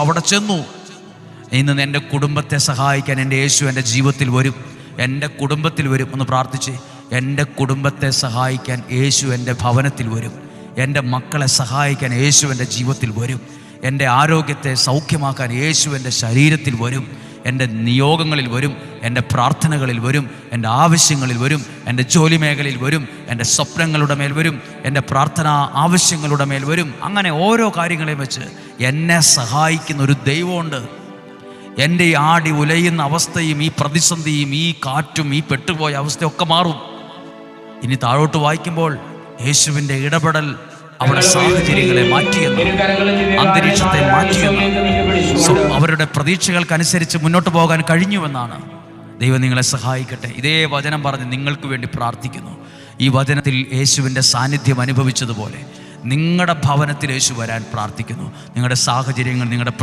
അവിടെ ചെന്നു. ഇന്ന് എൻ്റെ കുടുംബത്തെ സഹായിക്കാൻ എൻ്റെ യേശു എൻ്റെ ജീവിതത്തിൽ വരും, എൻ്റെ കുടുംബത്തിൽ വരും. ഒന്ന് പ്രാർത്ഥിച്ച്, എൻ്റെ കുടുംബത്തെ സഹായിക്കാൻ യേശു എൻ്റെ ഭവനത്തിൽ വരും, എൻ്റെ മക്കളെ സഹായിക്കാൻ യേശു എൻ്റെ ജീവിതത്തിൽ വരും, എൻ്റെ ആരോഗ്യത്തെ സൗഖ്യമാക്കാൻ യേശു എൻ്റെ ശരീരത്തിൽ വരും, എൻ്റെ നിയോഗങ്ങളിൽ വരും, എൻ്റെ പ്രാർത്ഥനകളിൽ വരും, എൻ്റെ ആവശ്യങ്ങളിൽ വരും, എൻ്റെ ജോലി മേഖലയിൽ വരും, എൻ്റെ സ്വപ്നങ്ങളുടെ മേൽ വരും, എൻ്റെ പ്രാർത്ഥനാ ആവശ്യങ്ങളുടെ മേൽ വരും. അങ്ങനെ ഓരോ കാര്യങ്ങളെയും വെച്ച് എന്നെ സഹായിക്കുന്ന ഒരു ദൈവമുണ്ട്. എൻ്റെ ഈ ആടി ഉലയുന്ന അവസ്ഥയും ഈ പ്രതിസന്ധിയും ഈ കാറ്റും ഈ പെട്ടുപോയ അവസ്ഥയൊക്കെ മാറും. ഇനി താഴോട്ട് വായിക്കുമ്പോൾ യേശുവിൻ്റെ ഇടപെടൽ അവിടെ സാഹചര്യങ്ങളെ മാറ്റിയെന്ന്, അന്തരീക്ഷത്തെ മാറ്റിയെന്ന്, അവരുടെ പ്രതീക്ഷകൾക്കനുസരിച്ച് മുന്നോട്ട് പോകാൻ കഴിഞ്ഞുവെന്നാണ്. ദൈവം നിങ്ങളെ സഹായിക്കട്ടെ. ഇതേ വചനം പറഞ്ഞ് നിങ്ങൾക്ക് വേണ്ടി പ്രാർത്ഥിക്കുന്നു. ഈ വചനത്തിൽ യേശുവിൻ്റെ സാന്നിധ്യം അനുഭവിച്ചതുപോലെ നിങ്ങളുടെ ഭവനത്തിൽ യേശു വരാൻ പ്രാർത്ഥിക്കുന്നു. നിങ്ങളുടെ സാഹചര്യങ്ങൾ, നിങ്ങളുടെ